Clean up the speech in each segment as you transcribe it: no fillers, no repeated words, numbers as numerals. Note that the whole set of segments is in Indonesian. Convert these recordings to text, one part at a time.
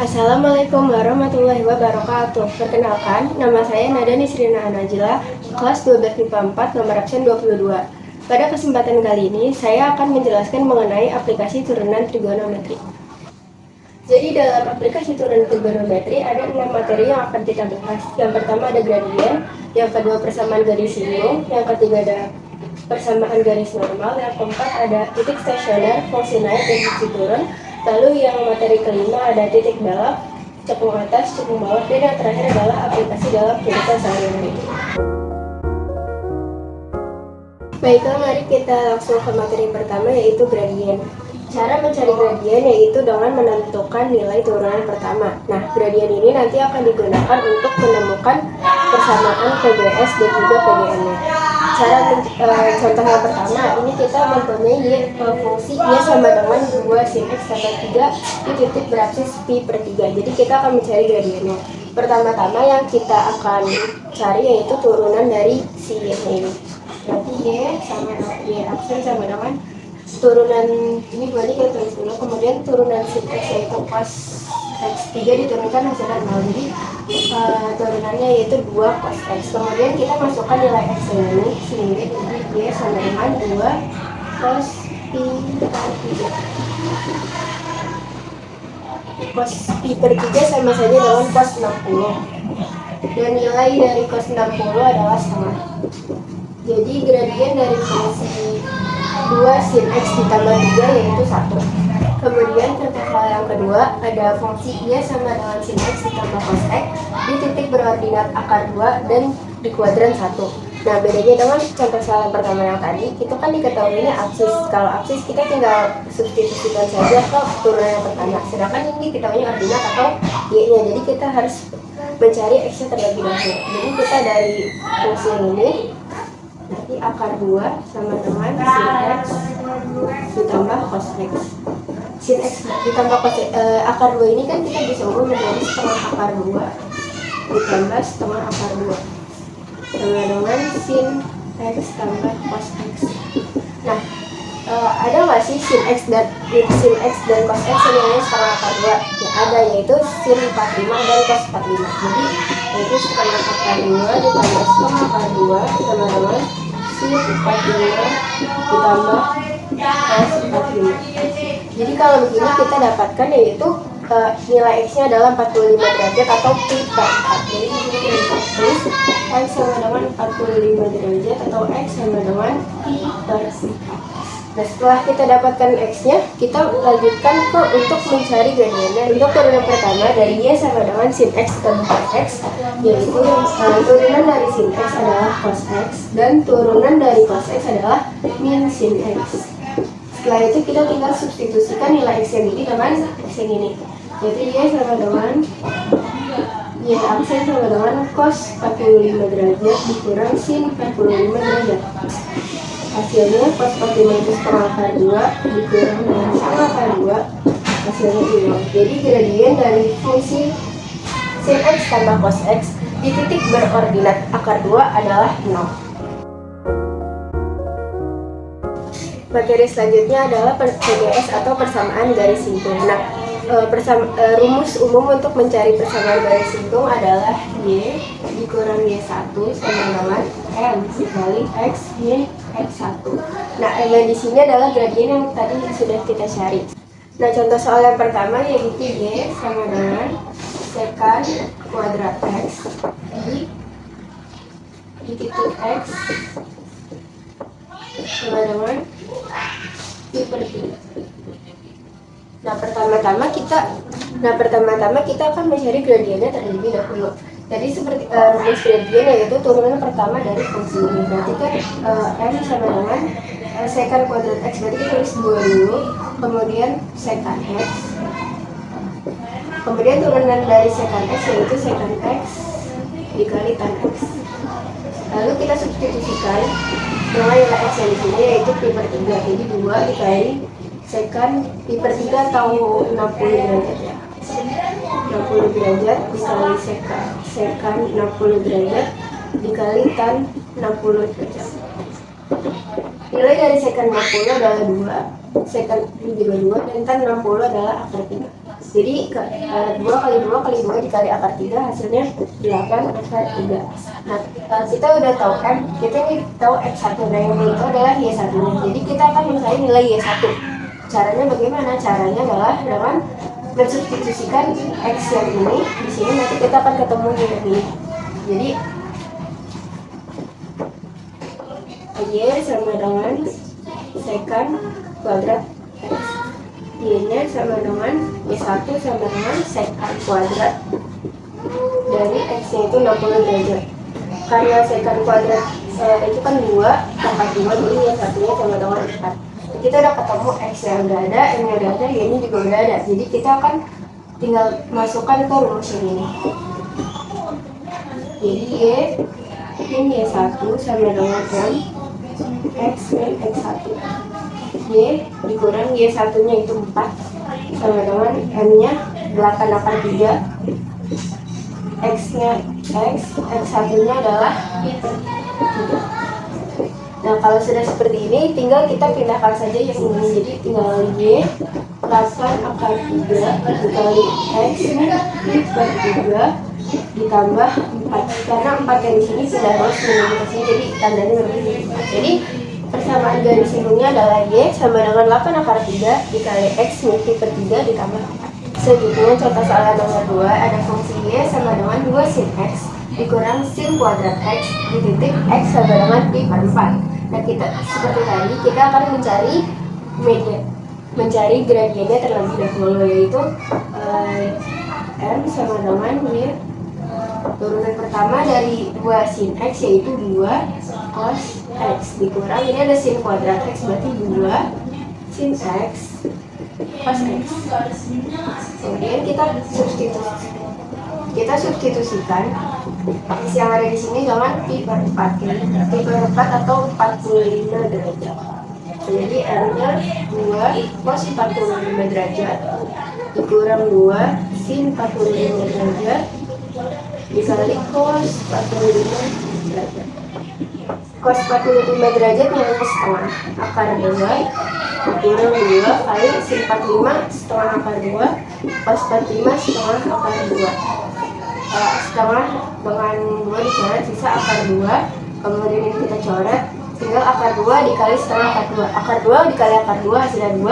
Assalamualaikum warahmatullahi wabarakatuh. Perkenalkan, nama saya Nada Nisrina Anajila, kelas 12 MIPA 4, nomor absen 22. Pada kesempatan kali ini, saya akan menjelaskan mengenai aplikasi turunan trigonometri. Jadi dalam aplikasi turunan trigonometri ada 6 materi yang akan kita bahas. Yang pertama ada gradien, yang kedua persamaan garis singgung, yang ketiga ada persamaan garis normal, yang keempat ada titik stasioner, fungsi naik dan fungsi turun. Lalu yang materi kelima ada titik belok, cekung atas, cekung bawah, dan yang terakhir adalah aplikasi dalam kehidupan sehari-hari. Baiklah, mari kita langsung ke materi pertama, yaitu gradien. Cara mencari gradien yaitu dengan menentukan nilai turunan pertama. Nah, gradien ini nanti akan digunakan untuk menemukan persamaan PGS dan juga PGN-nya. Contoh yang pertama, ini kita mempunyai fungsi Y sama dengan 2 sin X tambah 3 di titik berabsis pi per 3. Jadi kita akan mencari gradiennya. Pertama-tama yang kita akan cari yaitu turunan dari si Y ini. Berarti Y sama Y absen sama dengan turunan ini berarti kita tulis dulu, kemudian turunan sin X yaitu cos X3 diturunkan hasilnya 0. Jadi turunannya yaitu 2 cos X. Kemudian kita masukkan nilai X ini sendiri, jadi Y sama dengan 2 cos pi per 3. Cos pi per 3 sama saja dengan cos 60. Dan nilai dari cos 60 adalah setengah. Jadi gradien dari fungsi 2 sin X ditambah 3 yaitu 1. Kemudian contoh hal yang kedua ada fungsi Y sama dengan sin X ditambah cos X di titik berordinat akar 2 dan di kuadran 1. Nah, bedanya dengan contoh soal yang pertama yang tadi, itu kan diketahuinya absis. Kalau absis kita tinggal substitusikan saja ke turunan yang pertama. Sedangkan ini diketahuinya ordinat atau Y-nya. Jadi kita harus mencari X-nya terlebih dahulu. Jadi kita dari fungsi ini nanti akar 2 sama dengan sin X ditambah cos X. Sin X ditambah cos akar 2 ini kan kita bisa ubah menjadi setengah akar 2 ditambah setengah akar 2 sama dengan sin X tambah cos X. Nah, ada nggak sih sin X dan cos X yang nilainya setengah akar 2? Ya ada, yaitu sin 45 dan cos 45. Jadi yaitu setengah akar 2 ditambah setengah akar 2 sama dengan sin 45 ditambah cos 45. Jadi kalau begini kita dapatkan yaitu nilai X-nya adalah 45 derajat atau pi per 4. Jadi di sini kita bisa tulis X sama dengan 45 derajat atau X sama dengan pi per 4. Nah, setelah kita dapatkan X-nya, kita lanjutkan untuk mencari gradiennya. Untuk turunan pertama dari Y sama dengan sin X ditambah cos X, yaitu turunan dari sin X adalah cos X dan turunan dari cos X adalah min sin X. Setelah itu kita tinggal substitusikan nilai X yang ini dengan X yang ini. Jadi Y sama dengan Y absen sama dengan cos 45 derajat dikurang sin 45 derajat. Hasilnya cos 45 itu setengah akar 2 dikurang dengan setengah akar 2, hasilnya 0. Jadi gradien dari fungsi sin X tambah cos X di titik berordinat akar 2 adalah 0. Materi selanjutnya adalah PGS atau persamaan garis singgung. Nah, rumus umum untuk mencari persamaan garis singgung adalah Y dikurang Y1 sama dengan M dikali X min X1. Nah, M di sini adalah gradien yang tadi sudah kita cari. Nah, contoh soal yang pertama yaitu Y sama dengan sekan kuadrat X di titik X sama dengan pi per 3. Nah, pertama-tama kita akan mencari gradiennya terlebih dahulu. Jadi seperti rumus gradien yaitu turunan pertama dari fungsi ini. Berarti kan M sama dengan sekan kuadrat X, berarti kita tulis 2 dulu, kemudian sekan X. Kemudian turunan dari sekan X yaitu sekan X dikali tan X. Lalu kita substitusikan nilai X yang di sini yaitu pi per 3. Jadi 2 dikali sekan pi per 3 atau 60 derajat ya. 60 derajat dikali sekan 60 derajat dikali tan 60 derajat. Nilai dari secant 60 adalah 2, secant juga 2, dan tan 60 adalah akar 3. Jadi 2 kali 2 kali 2 dikali akar 3 hasilnya 8 akar 3. Nah, kita udah tahu M, kita ini tahu X1. Nah, yang itu adalah Y1 nya. Jadi kita akan mencari nilai Y1. Caranya bagaimana? Caranya adalah dengan mensubstitusikan X yang ini di sini, nanti kita akan ketemu nilai ini. Jadi Y sama dengan secant kuadrat X. Y-nya sama dengan Y1 sama dengan secant kuadrat dari X-nya itu 60 derajat. Karena secant kuadrat itu kan 2 tambah 2, jadi Y1-nya sama dengan 4. Kita udah ketemu X yang udah ada, M yang udah ada, Y-nya juga udah ada. Jadi kita akan tinggal masukkan ke rumus ini. Jadi Y-1 sama dengan M X min X1. Y dikurang Y1 nya itu 4 sama dengan M nya 8 akar 3. X nya X1 nya adalah 3. Nah, kalau sudah seperti ini tinggal kita pindahkan saja yang ini. Jadi tinggal Y 8 akar 3 dikali X per 3 ditambah 4, karena 4 yang di sini sudah harus menuju ke sini, jadi tandanya berbeda. Jadi persamaan garis sindungnya adalah Y sama dengan 8 akar 3 dikali X multi per 3 ditambah 4. Selanjutnya contoh soal nomor 2, ada fungsi Y sama dengan 2 sin X dikurang sin kuadrat X di titik X sama dengan pi per 4. Nah, kita seperti tadi kita akan mencari gradiennya terlebih dahulu, yaitu M sama dengan Y. Turunan pertama dari 2 sin X yaitu 2 cos X dikurang, ini ada sin kuadrat X berarti 2 sin X cos X. Kemudian kita substitusikan X yang ada di sini dengan pi per 4, pi per 4 atau 45 derajat. Jadi R nya 2 cos 45 derajat dikurang 2 sin 45 derajat dikali cos 45 derajat. Cos 45 derajat yang setengah akar 2 dikurang 2 kali sin 45 setengah akar 2 cos 45 setengah akar 2. Setengah dengan 2 dicoret sisa akar 2, kemudian ini kita coret, tinggal akar 2 dikali setengah akar 2. Akar 2 dikali akar 2 hasilnya 2,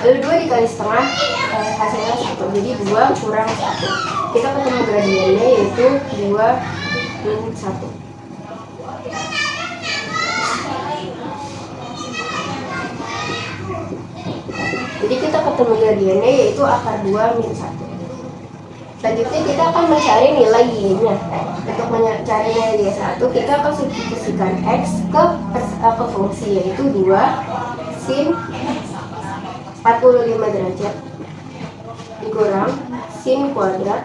lalu 2 dikali setengah hasilnya 1, jadi 2 kurang 1. Kita ketemu gradiennya yaitu 2 min 1. Jadi kita ketemu gradiennya yaitu akar 2 min 1. Selanjutnya kita akan mencari nilai Y-nya. Untuk mencari nilai Y1, kita akan substitusikan X ke fungsi yaitu 2 sin 45 derajat dikurang sin kuadrat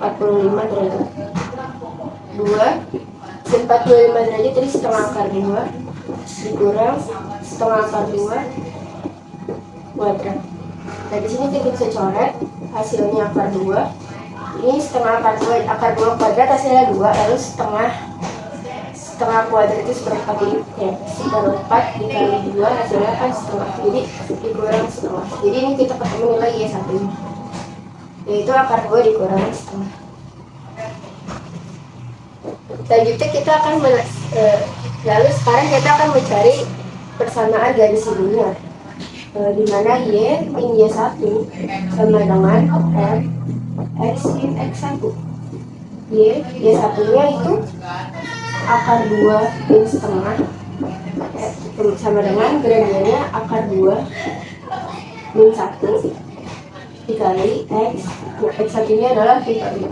45 derajat. 2 sin 45 derajat jadi setengah akar 2 dikurang setengah akar 2 kuadrat. Nah, di sini kita bisa coret hasilnya akar 2. Ini setengah akar 2 kuadrat hasilnya 2, lalu setengah kuadrat itu seperempat, ya, seperempat dikali 2 hasilnya kan setengah, jadi dikurang setengah. Jadi ini kita ketemu nilai Y1 yaitu akar 2 dikurang setengah. Selanjutnya kita akan lalu sekarang kita akan mencari persamaan garis sindungnya, di mana Y min Y1 sama dengan M X sin X1. Y1 nya itu akar 2 min setengah sama dengan gradiennya akar 2 min 1 dikali X. X1 nya adalah pi per 4.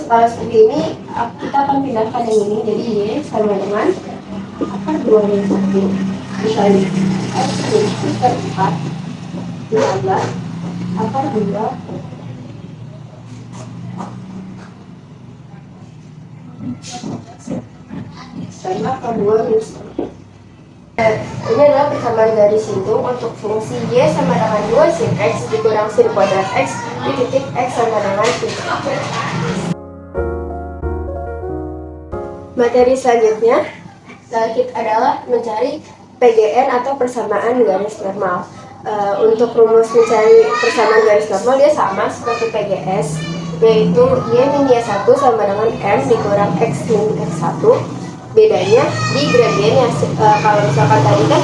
Kalau seperti ini kita akan pindahkan yang ini, jadi Y sama dengan akar 2 min 1 dikali X min pi per 4 ditambah akar 2 sama akar 2 min 1. Ini adalah persamaan garis sindung untuk fungsi Y sama dengan 2 sin X dikurang sin kuadrat X di titik X sama dengan pi. Materi selanjutnya adalah mencari PGN atau persamaan garis normal. Untuk rumus mencari persamaan garis normal dia sama seperti PGS, yaitu Y min Y1 sama dengan M dikurang X min X1. Bedanya di gradiennya. Kalau misalkan tadi kan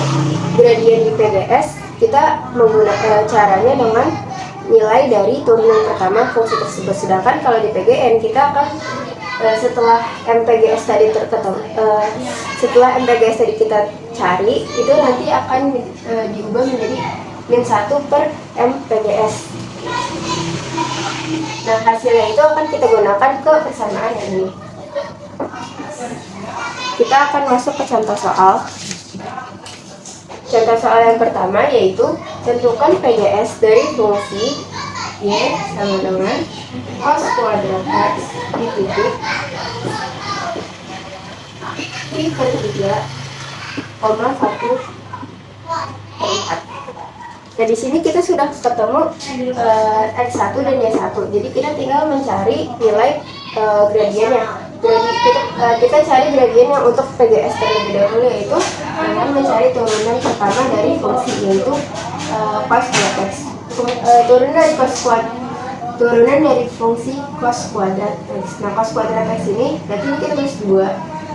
gradien di PGS kita menggunakan caranya dengan nilai dari turunan pertama fungsi tersebut, sedangkan kalau di PGN kita akan setelah MPGS tadi setelah MPGS tadi kita cari itu nanti akan diubah menjadi min 1 per MPGS. Nah, hasilnya itu akan kita gunakan ke persamaan ini. Kita akan masuk ke contoh soal. Contoh soal yang pertama yaitu tentukan PGS dari fungsi Y sama dengan cos kuadrat X di titik pi per 3, 1 per 4. Nah, di sini kita sudah ketemu X1 dan Y1. Jadi kita tinggal mencari nilai gradiennya. Jadi kita cari gradiennya untuk PGS terlebih dahulu, yaitu dengan mencari turunan pertama dari fungsi, yaitu cos kuadrat X. Turunan dari fungsi cos kuadrat X. Nah, cos kuadrat X ini berarti kita tulis 2,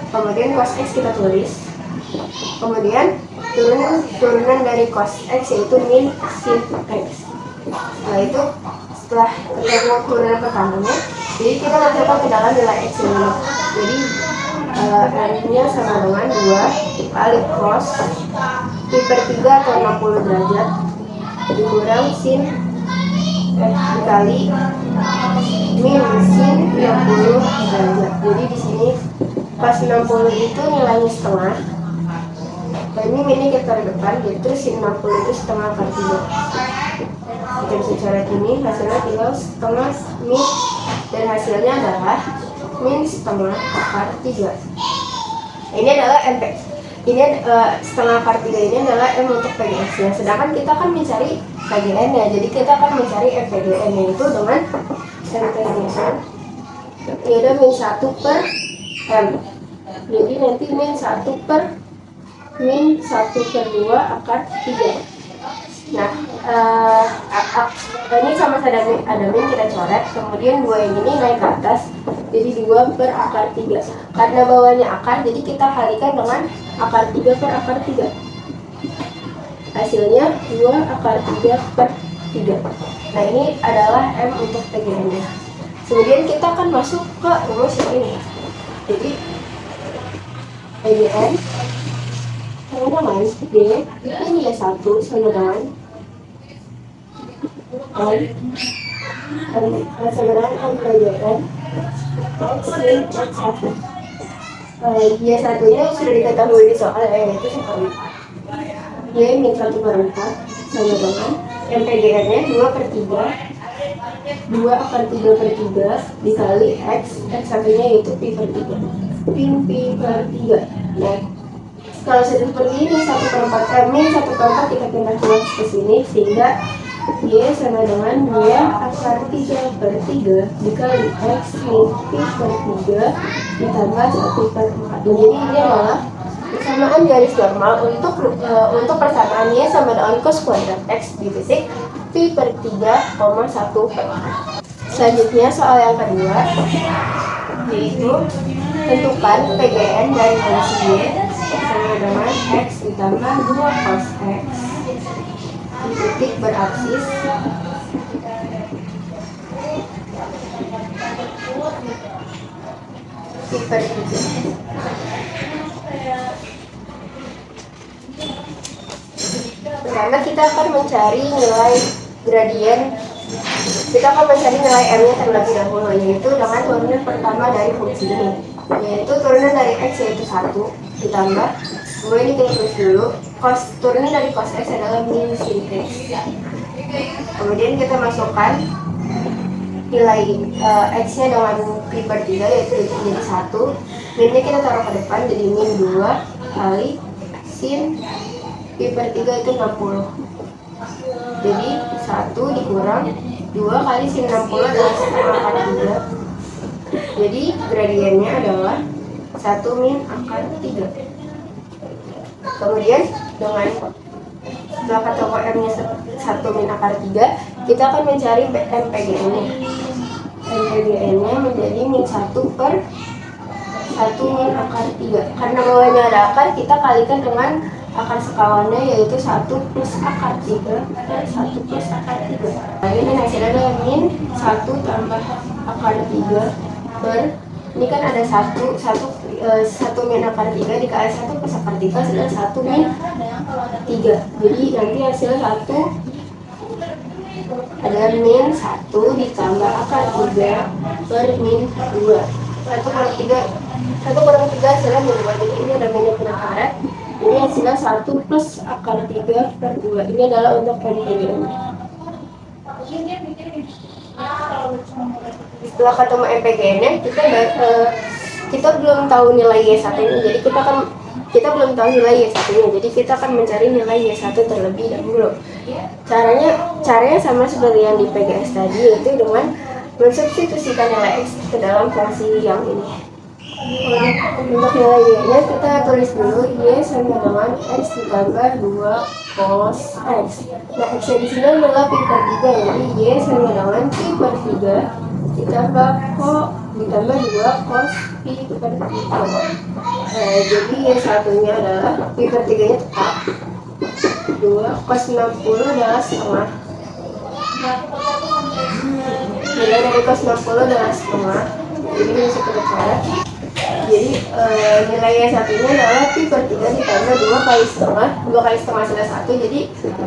kemudian cos X kita tulis, kemudian turunan dari cos X yaitu min sin X. Setelah itu, setelah ketemu turunan pertamanya, jadi kita masukkan ke dalam nilai X ini. Jadi N-nya sama dengan 2 kali cos pi per 3 atau 60 derajat dikurang sin X dikali min sin 60 derajat. Jadi di sini pas 60 itu nilainya setengah. Nah, ini minnya kita taruh depan, yaitu sin 60 itu setengah kali 3. Kita bisa coret ini, hasilnya tinggal setengah min, dan hasilnya adalah min setengah akar 3. Ini adalah MP. Setengah akar 3 ini adalah M untuk PGS nya. Sedangkan kita akan mencari PGN nya. Jadi kita akan mencari MPGN nya itu dengan MPGN yaitu min 1 per M. Jadi nanti min 1 per 2 akar 3. Nah, ini sama ada min kita coret, kemudian 2 yang ini naik ke atas, jadi 2 per akar 3. Karena bawahnya akar, jadi kita kalikan dengan akar 3 per akar 3. Hasilnya 2 akar 3 per 3. Nah, ini adalah M untuk PGN nya. Kemudian kita akan masuk ke rumus yang ini. Jadi PGN sama dengan D ini ya 1 sama dengan MPGN X min X1. Y satunya sudah diketahui di soal, yaitu seperti Y min 1 per 4 sama dengan MPGN nya 2 per 3 2 akar 3 per 3 dikali X satunya yaitu pi per 3 pi per 3. Nah, kalau sudah seperti ini 1 per 4 min 1 per 4 kita pindah ke sini, sehingga Y sama dengan 2 akar 3 per 3 dikali X min pi per 3 ditambah 1 per 4. Jadi ini adalah persamaan garis normal untuk persamaan Y sama dengan cos kuadrat X di titik pi per 3, 1 per 4. Selanjutnya soal yang kedua, yaitu tentukan PGN dari fungsi Y sama dengan X ditambah 2 cos X di titik berabsis pi per 3. Pertama kita akan mencari nilai gradien. Kita akan mencari nilai M-nya terlebih dahulu, yaitu dengan turunan pertama dari fungsi ini, yaitu turunan dari X yaitu 1 ditambah 2 ini kita tulis dulu, turunan dari cos X adalah min sin X. Kemudian kita masukkan nilai X-nya dengan pi per 3 yaitu jadi 1, minnya kita taruh ke depan jadi min 2 kali sin pi per 3 itu 60. Jadi 1 dikurang 2 kali sin 60 adalah setengah akar 3. Jadi gradiennya adalah 1 min akar 3. Kemudian dengan setelah ketemu M-nya 1 min akar 3, kita akan mencari MPGN-nya. MPGN-nya menjadi min 1 per 1 min akar 3. Karena bawahnya ada akar, kita kalikan dengan akar sekawannya, yaitu 1 plus akar 3 per 1 plus akar 3. Nah, ini hasilnya adalah min 1 tambah akar 3 per, ini kan ada 1 min akar 3 dikali 1 plus akar 3 adalah 1 min 3. Jadi nanti hasilnya 1 adalah min 1 ditambah akar 3 per min 2. 1 kurang 3 hasilnya min 2. Jadi ini ada minnya penakaran. Ini hasilnya 1 plus akar 3 per 2. Ini adalah untuk MPGN. Setelah ketemu MPGN-nya, kita belum tahu nilai Y1-nya. Jadi kita belum tahu nilai Y1-nya. Jadi kita akan mencari nilai Y1 terlebih dahulu. Caranya sama seperti yang di PGS tadi, yaitu dengan mensubstitusikan nilai X ke dalam fungsi yang ini. Untuk nilai Y-nya kita tulis dulu Y sama dengan X ditambah 2 cos X. Nah, X-nya di sini adalah pi per 3, jadi Y sama dengan pi per 3 ditambah 2 cos pi per 3. Jadi Y1-nya adalah pi per 3-nya tetap 2 cos 60 adalah setengah. Nilai dari cos 60 adalah setengah. Jadi ini seperti cara. Jadi nilai Y1-nya adalah pi per 3 ditambah 2 kali setengah. 2 kali setengah adalah 1. Jadi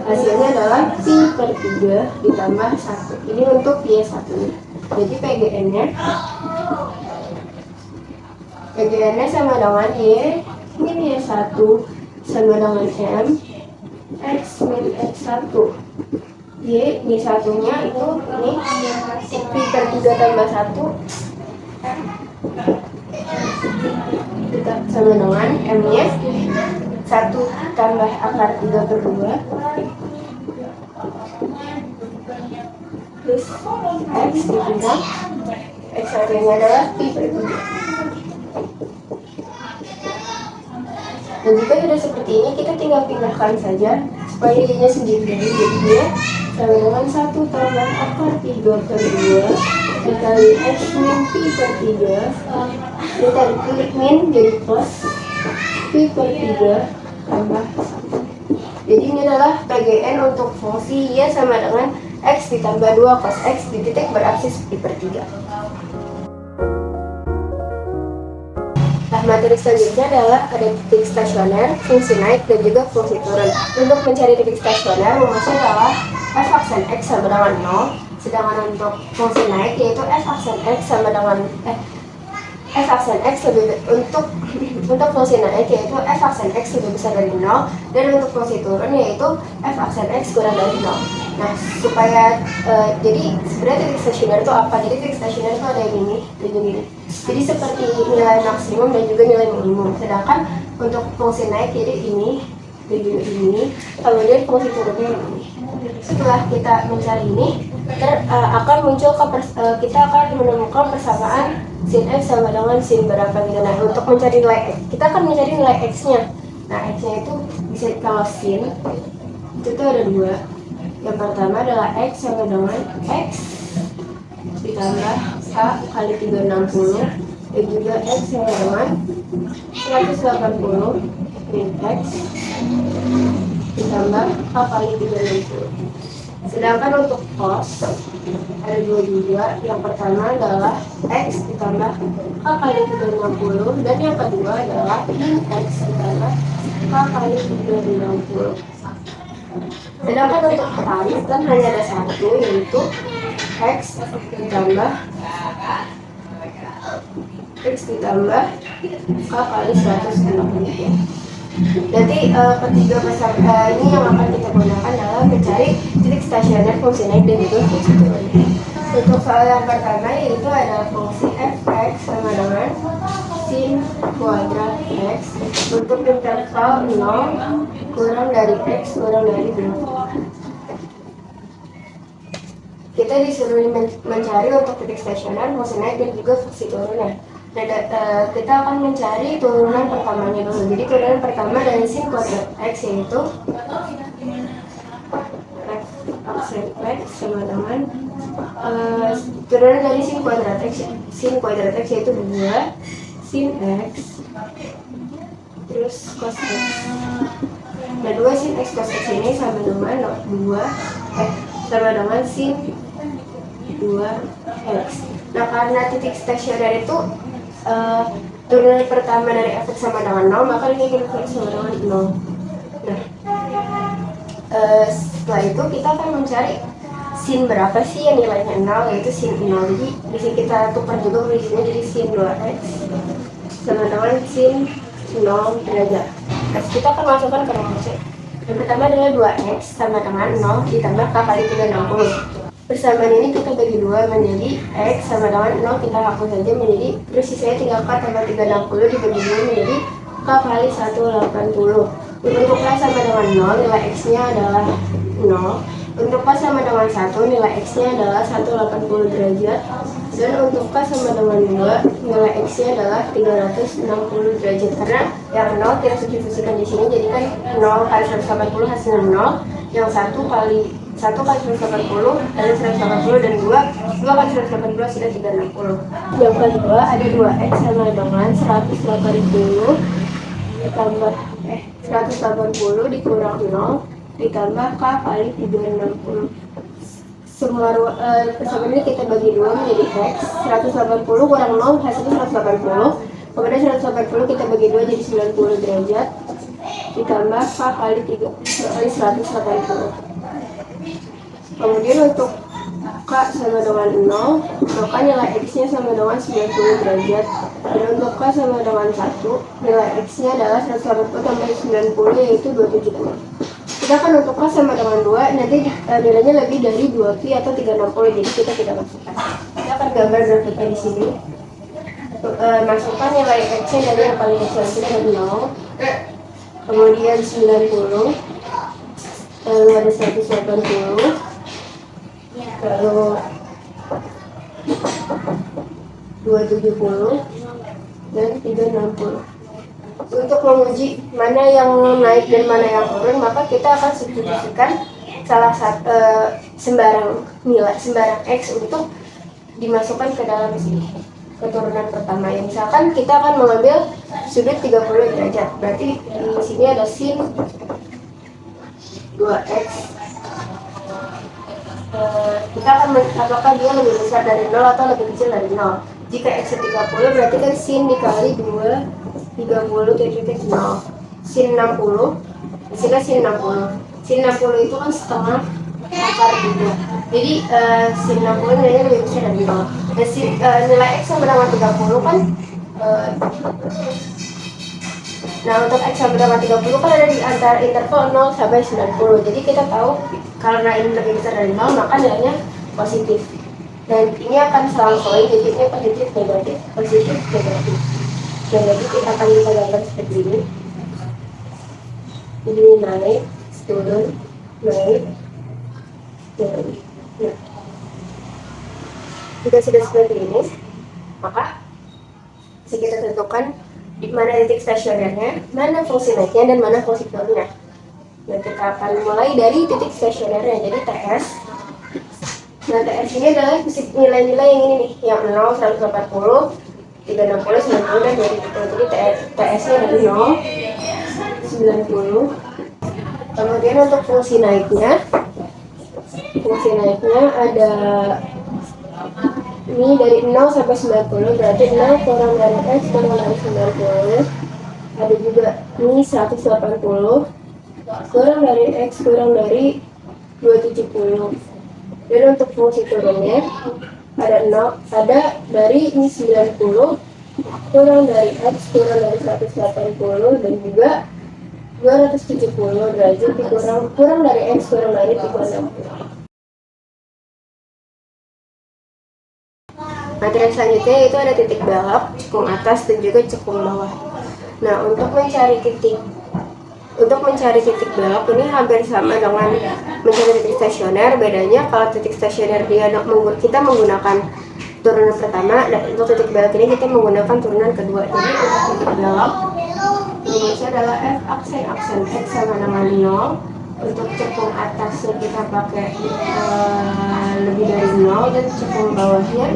hasilnya adalah pi per 3 ditambah 1. Ini untuk Y1-nya. Jadi PGN-nya sama dengan Y min Y1 sama dengan M X min X1. Y1-nya itu ini pi per 3 tambah 1 sama dengan M-nya 1 tambah akar 3 per 2 plus X dikurangi X-nya adalah pi per 3. Dan jika sudah seperti ini, kita tinggal pindahkan saja supaya Y-nya sendiri. Jadi dia sama dengan 1 tambah akar 3 per 2 dikali X min pi per 3. Kita klik min jadi plus pi per 3 tambah 1. Jadi ini adalah PGN untuk fungsi Y sama dengan X ditambah 2 cos X di titik berabsis pi per 3. Nah, materi selanjutnya adalah ada titik stasioner, fungsi naik, dan juga fungsi turun. Untuk mencari titik stasioner, rumusnya adalah f aksen X sama dengan 0. Sedangkan untuk fungsi naik, yaitu f aksen X sama dengan f aksen X lebih untuk fungsi naik, yaitu f aksen X lebih besar dari 0, dan untuk fungsi turun yaitu f aksen X kurang dari 0. Nah, supaya jadi sebenarnya titik stasioner itu apa? Jadi titik stasioner itu ada yang ini dan yang ini. Jadi seperti nilai maksimum dan juga nilai minimum. Sedangkan untuk fungsi naik jadi ini dan juga ini. Kemudian fungsi turunnya ini. Setelah kita mencari ini, akan muncul kita akan menemukan persamaan sin X sama dengan sin berapa gitu. Nah, untuk mencari nilai X, kita akan mencari nilai X-nya. Nah, X-nya itu bisa kalau sin itu tuh ada dua. Yang pertama adalah X sama dengan X ditambah K kali 360 dan juga X sama dengan 180 min X ditambah K kali 360. Sedangkan untuk cos ada dua juga. Yang pertama adalah X ditambah K kali 360 dan yang kedua adalah min X ditambah K kali 360. Sedangkan untuk tan kan hanya ada satu, yaitu X ditambah K kali 160. Nanti ketiga ini yang akan kita gunakan dalam mencari titik stasioner fungsi naik dan juga fungsi turun. Untuk soal yang pertama yaitu ada fungsi fx sama dengan sin kuadrat x untuk interval 0 kurang dari x kurang dari 2. Kita disuruh mencari untuk titik stasioner, fungsi naik dan juga fungsi turunnya. Kita akan mencari turunan pertamanya dulu. Jadi turunan pertama dari sin kuadrat x yaitu x sama dengan turunan dari sin kuadrat x yaitu 2 sin x terus cos x. Nah 2 sin x cos x ini sama dengan sama dengan sin 2x. Nah karena titik stasioner itu turunan pertama dari f sama dengan 0, maka ini kita tulis sama dengan 0. Nah setelah itu kita akan mencari sin berapa sih yang nilainya 0, yaitu sin 0. Jadi di sini kita tukar juga di sini, jadi sin 2x sama dengan sin 0 derajat. Nah, kita akan masukkan ke rumus C. Yang pertama adalah 2x sama dengan 0 ditambah k kali 360. Persamaan ini kita bagi 2 menjadi x sama dengan 0, kita hapus saja menjadi, terus sisanya 3k tambah 360 dibagi 2 menjadi k kali 180. Untuk k sama dengan 0, nilai x-nya adalah 0. Untuk k sama dengan 1, nilai x-nya adalah 180 derajat. Dan untuk k sama dengan 2, nilai x-nya adalah 360 derajat. Karena yang 0 kita substitusikan di sini, jadi kan 0 kali 180 hasilnya 0. Yang 1 kali 180 dari 180 dan 2 kali 180 sudah 360. Yang kedua ada 2x sama dengan 180 ditambah 180 dikurang 0 ditambah k kali 360. Semua persamaan ini kita bagi 2 menjadi x. 180 kurang 0 hasilnya 180. Kemudian 180 kita bagi 2 jadi 90 derajat ditambah k kali 180. Kemudian untuk k sama dengan 0, maka nilai x-nya sama dengan 90 derajat. Dan untuk k sama dengan 1, nilai x-nya adalah 180 tambah 90 yaitu 270. Sedangkan untuk k sama dengan 2, nanti nilainya lebih dari 2pi atau 360, jadi kita tidak masukkan. Kita akan gambar grafiknya di sini. Masukkan nilai x-nya dari yang paling kecil, kita dari 0, kemudian 90, lalu ada 180, lalu 270 dan 360. Untuk menguji mana yang naik dan mana yang turun, maka kita akan substitusikan salah satu sembarang x untuk dimasukkan ke dalam sini, keturunan pertama. Yang misalkan kita akan mengambil sudut 30 derajat, berarti di sini ada sin 2x. Kita akan apakah dia lebih besar dari 0 atau lebih kecil dari 0. Jika x 30 berarti kan sin dikali 2 30 titik 0. Sin 60, hasilnya sin 60. Sin 60 itu kan setengah akar 3. Jadi sin 60 nilainya lebih besar dari 0. Dan nilai x sama dengan 30 kan nah untuk x sama dengan 30 kan ada di antara interval 0 sampai 90. Jadi kita tahu karena ini lebih besar dari 0, maka nilainya positif. Dan ini akan selalu solid, jadi ini positif negatif, positif negatif. Jadi kita akan bisa gambar seperti ini. Jadi naik, turun, naik, turun. Nah, jika sudah seperti ini, maka bisa kita tentukan di mana titik stasionernya, mana fungsi naiknya, dan mana fungsi turunnya. Nah, kita akan mulai dari titik stasionernya, jadi TS. Nah, TS ini adalah nilai-nilai yang ini nih, yang 0, 180, 360, 90, dan 270. Jadi TS-nya dari 0, 90. Kemudian untuk fungsi naiknya ada ini dari 0 sampai 90, berarti 0 kurang dari x kurang dari 90. Ada juga ini 180 kurang dari x kurang dari 270. Dan untuk fungsi turunnya ada dari ini 90 kurang dari x kurang dari 180 dan juga 270 derajat kurang dari x kurang dari 360. Materi selanjutnya itu ada titik belok, cekung atas dan juga cekung bawah. Nah, untuk mencari titik belok ini hampir sama dengan mencari titik stasioner. Bedanya kalau titik stasioner kita menggunakan turunan pertama, dan untuk titik belok ini kita menggunakan turunan kedua. Jadi untuk titik belok rumusnya adalah f aksen x sama dengan 0. Untuk cekung atasnya kita pakai lebih dari 0 dan cekung bawahnya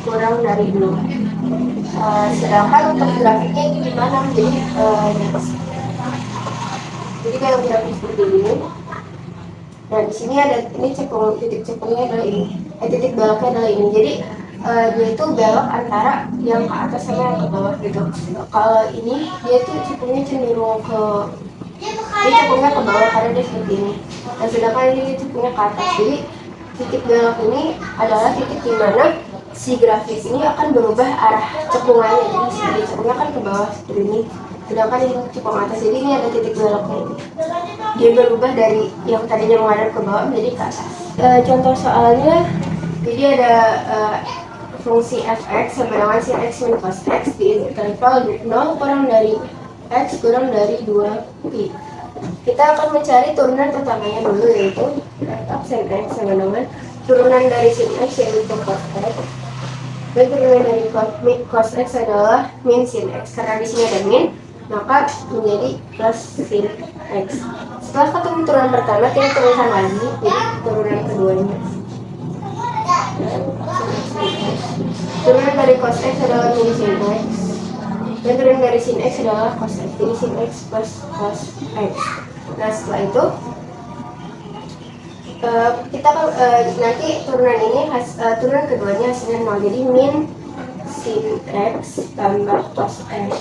kurang dari 0. Sedangkan untuk grafiknya itu gimana? Jadi kalau grafik seperti ini, nah di sini ada ini titik cekungnya adalah ini, titik beloknya adalah ini. Jadi dia itu belok antara yang ke atas sama yang ke bawah gitu. Kalau ini dia itu cekungnya cenderung ke ini cekungnya ke bawah karena dia seperti ini. Dan sedangkan ini cekungnya ke atas. Jadi titik belok ini adalah titik di mana si grafis ini akan berubah arah cekungannya. Jadi si cekungnya kan ke bawah seperti ini. Sedangkan ini cekung atas. Jadi ini ada titik beloknya. Dia berubah dari yang tadinya menghadap ke bawah menjadi ke atas. Contoh soalnya, jadi ada fungsi fx sama dengan sin x min cos x di interval 0 kurang dari x kurang dari 2pi. Kita akan mencari turunan pertamanya dulu, yaitu f sin x sama dengan turunan dari sin x yaitu cos x. Dan turunan dari cos x adalah min sin x. Karena di sini ada min, maka menjadi plus sin x. Setelah ketemu turunan pertama, kita turunkan lagi, jadi turunan keduanya. Turunan dari cos x adalah min sin x, dan turunan dari sin x adalah cos x. Jadi sin x plus cos x. Nah setelah itu kita nanti turunan ini turunan keduanya hasilnya 0. Jadi min sin x tambah cos x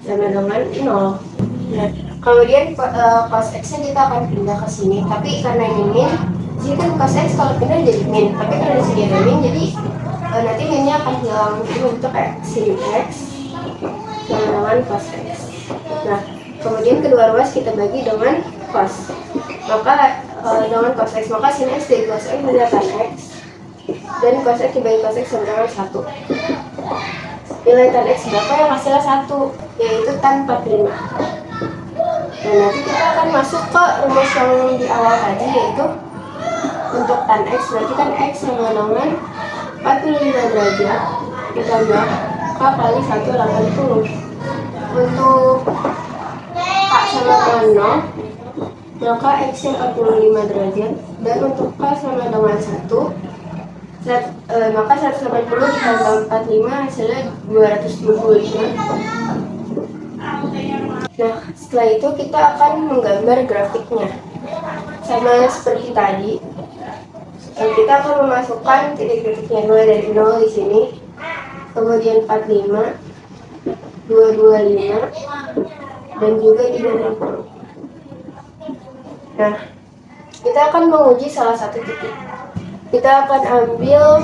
sama dengan 0. Nah, kemudian cos x nya kita akan pindah ke sini. Tapi karena ini min, sini kan cos x kalau pindah jadi min. Tapi karena di sini ada min, jadi nanti minnya akan hilang. Jadi bentuk kayak sin x sama dengan cos x. Nah, kemudian kedua ruas kita bagi dengan cos. Maka dengan cos x, maka sin x dari cos x menjadi tan x, dan cos x dibagi cos x sama dengan 1. Nilai tan x berapa? Yang hasilnya 1, yaitu tan 45. Nah nanti kita akan masuk ke rumus yang di awal tadi, yaitu untuk tan x berarti kan x sama dengan 45 derajat ditambah k kali 180. Untuk k sama dengan 0, maka x nya 45 derajat, dan untuk k sama dengan 1, maka 180 ditambah 45 hasilnya 225. Nah setelah itu kita akan menggambar grafiknya sama seperti tadi. Kita akan memasukkan titik-titiknya mulai dari 0 di sini, kemudian 45, 225, dan juga 30. Nah kita akan menguji salah satu titik. Kita akan ambil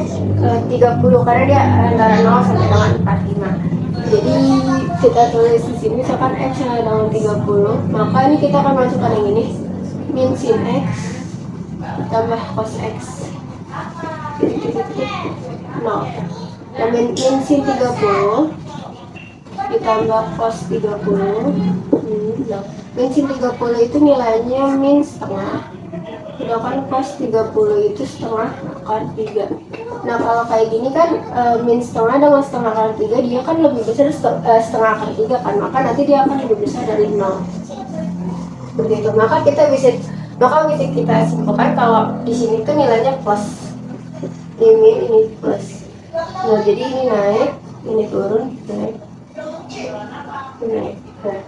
30 karena dia antara 0 sampai dengan 45. Jadi kita tulis di sini misalkan x sama dengan 30, maka ini kita akan masukkan yang ini, min sin x tambah cos x 0. Dan min sin 30 ditambah cos 30, min sin 30 itu nilainya min setengah, sedangkan cos 30 itu setengah akar 3. Nah kalau kayak gini kan min setengah dengan setengah akar 3, dia kan lebih besar setengah akar 3 kan, maka nanti dia akan lebih besar dari 0. Seperti itu. Maka bisa kita simpulkan kalau di sini tuh nilainya plus, ini min, ini plus. Nah jadi ini naik, ini turun, naik, naik. Nah,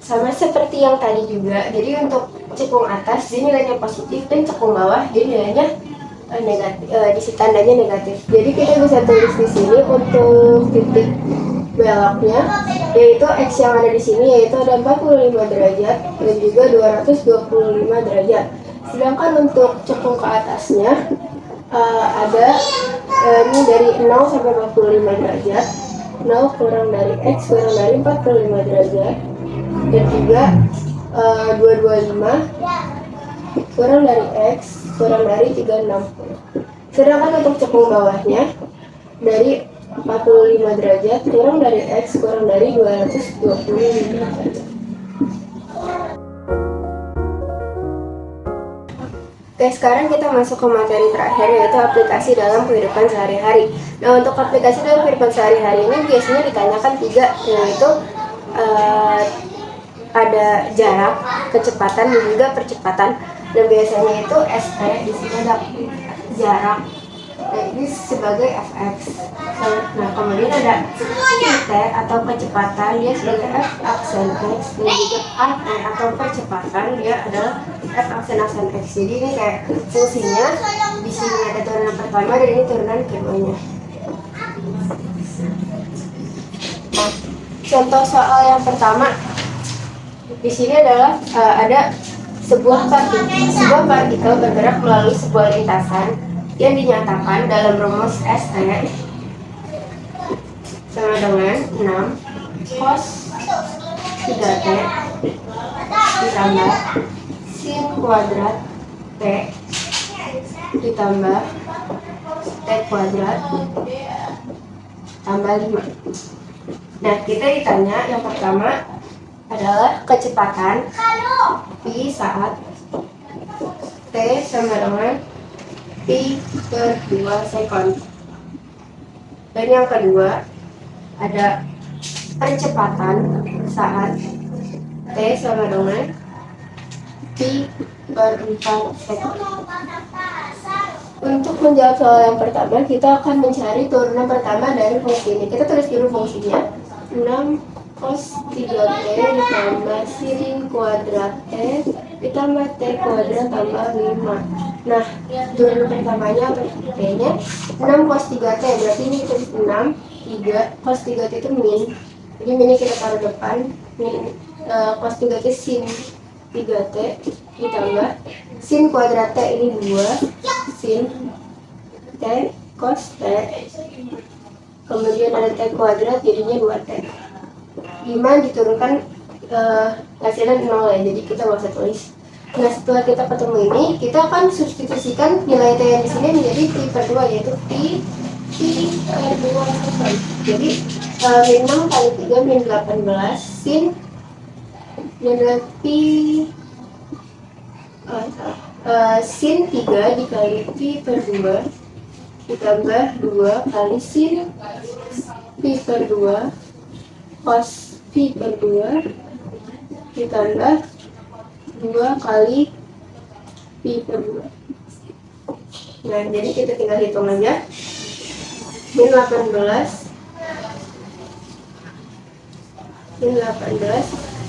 sama seperti yang tadi juga. Jadi untuk cekung atas dia nilainya positif, dan cekung bawah dia nilainya negatif, tandanya negatif. Jadi kita bisa tulis di sini untuk titik beloknya, yaitu x yang ada di sini yaitu ada 45 derajat dan juga 225 derajat. Sedangkan untuk cekung ke atasnya ada ini dari 0 sampai 45 derajat, 0 kurang dari x kurang dari 45 derajat, dan juga 225 kurang dari x kurang dari 360. Sedangkan untuk cekung bawahnya dari 45 derajat kurang dari x kurang dari 225 derajat. Oke, sekarang kita masuk ke materi terakhir, yaitu aplikasi dalam kehidupan sehari-hari. Nah, untuk aplikasi dalam kehidupan sehari-hari ini biasanya ditanyakan 3, yaitu ada jarak, kecepatan, dan juga percepatan. Dan biasanya itu ST, di sini ada jarak, nah ini sebagai fx. Nah, kemudian ada t atau kecepatan, dia sebagai f aksen x, dan juga at atau percepatan, dia adalah f aksen x. Jadi ini kayak fungsinya, di sini ada turunan pertama dan ini turunan keduanya. Nah, contoh soal yang pertama di sini adalah ada sebuah partikel bergerak melalui sebuah lintasan yang dinyatakan dalam rumus ST sama dengan 6 cos 3T ditambah sin kuadrat T ditambah T kuadrat tambah 5. Nah, kita ditanya yang pertama adalah kecepatan P saat T sama dengan P per 2 sekon. Dan yang kedua ada percepatan saat T sama dengan P per 4 sekon. Untuk menjawab soal yang pertama, kita akan mencari turunan pertama dari fungsi ini. Kita tulis dulu fungsinya, 6 cos 3T ditambah sin kuadrat T ditambah T kuadrat tambah 5. Nah, turunan pertamanya atau T-nya 6 cos 3T, berarti ini kita 6, 3, cos 3T itu min. Jadi min kita taruh depan, min, cos 3T sin 3T ditambah sin kuadrat T ini 2, sin T cos T, kemudian ada T kuadrat jadinya 2T. 5 diturunkan hasilnya 0 ya, jadi kita nggak usah tulis. Nah, setelah kita ketemu ini, kita akan substitusikan nilai T yang di sini menjadi Pi per 2, yaitu Pi per 2. Jadi min 6 kali 3 min 18 sin dan Pi sin 3 dikali Pi per 2 ditambah 2 kali sin Pi per 2 cos Pi per 2 ditambah 2 kali Pi per 2. Nah, jadi kita tinggal hitung aja. Min 18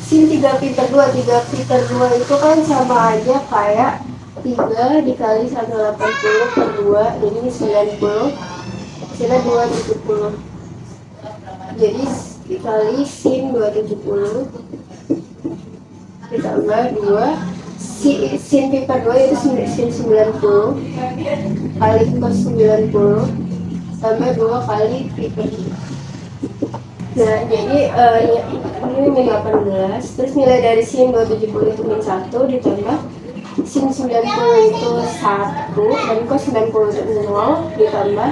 sin 3 Pi per 2, 3 Pi per 2 itu kan sama aja kayak 3 dikali 180 per 2, jadi 90, hasilnya 270. Jadi dikali sin 270 ditambah 2 sin Pi per 2 itu sin 90 kali cos 90 tambah 2 kali Pi per 2. Nah, jadi ini min 18, terus nilai dari sin 270 itu min 1 ditambah sin 90 itu 1 dan cos 90 itu 0 ditambah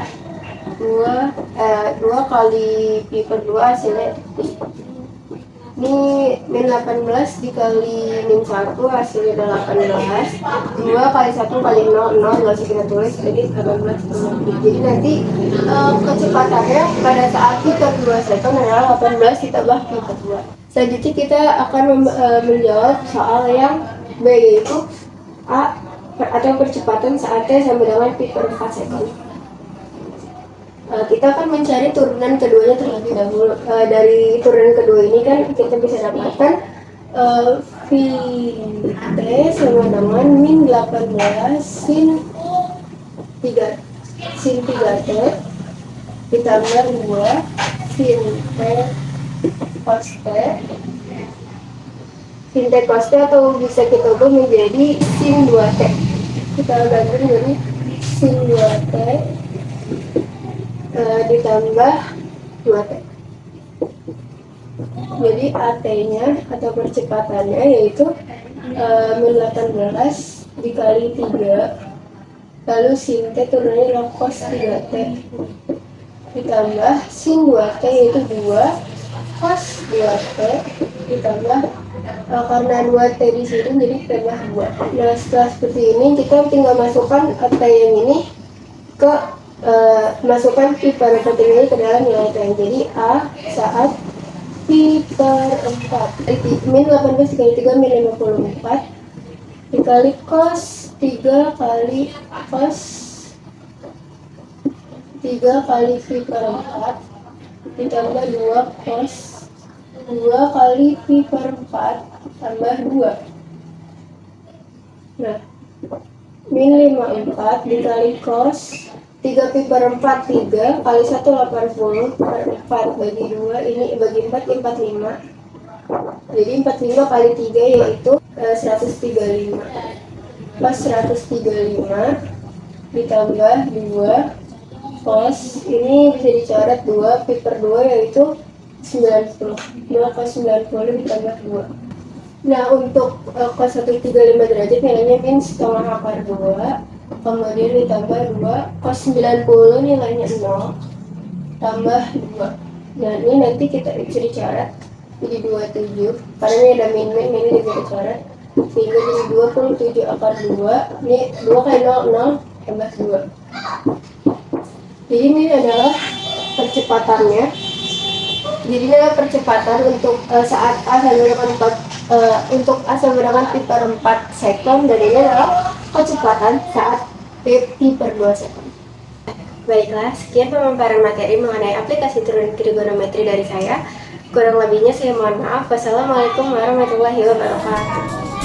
2 kali Pi per 2 hasilnya ini min 18 dikali min 1 hasilnya 18, 2 kali 1 kali 0, 0 nggak usah kita tulis, jadi 18. Jadi nanti kecepatannya pada saat Pi per 2 sekon adalah 18 ditambah Pi per 2. Selanjutnya kita akan menjawab soal yang B, yaitu A atau percepatan saat T sama dengan Pi per 4 sekon. Kita akan mencari turunan keduanya terlebih dahulu. Dari turunan kedua ini kan kita bisa dapatkan Pi T sama dengan min 18 sin 3T ditambah 2 sin T cos T. Sin T cos T atau bisa kita ubah menjadi sin 2T. Kita ganti menjadi sin 2T ditambah 2T. Jadi AT-nya atau percepatannya yaitu min 18 dikali 3 lalu sin T turunnya adalah cos 3T ditambah sin 2T yaitu 2 cos 2T ditambah karena 2T di sini jadi tambah 2. Nah setelah seperti ini kita tinggal masukkan T yang ini ke masukkan pi per 4 ini ke dalam nilai T. Jadi A saat pi per 4 min 18 dikali 3 min 54 dikali cos 3 kali cos 3 kali pi per 4 ditambah 2 cos 2 kali pi per 4 tambah 2. Nah, min 54 dikali cos 3 pi per 4 3 kali 1 80 per 4 bagi 2 ini bagi 4 45. Jadi 45 kali 3 yaitu 135. Pas 135 ditambah 2 cos ini bisa dicoret 2 pi per 2 yaitu 90. 2 cos 90 ditambah 2. Nah untuk cos 135 derajat nilainya min setengah akar 2 kemudian ditambah 2 cos 90 nilainya 0 tambah 2. Nah ini nanti kita bisa dicoret jadi 27 karena ini ada min ini juga dicoret sehingga jadi 27 akar 2 ini 2 kali 0 tambah 2. Jadi ini adalah percepatannya. Jadi ini adalah percepatan untuk saat A sama dengan 4 untuk A sama dengan pi per 4 sekon dan ini adalah kecepatan saat pi per 2 sekon. Baiklah, sekian pemaparan materi mengenai aplikasi turun trigonometri dari saya. Kurang lebihnya saya mohon maaf. Wassalamualaikum warahmatullahi wabarakatuh.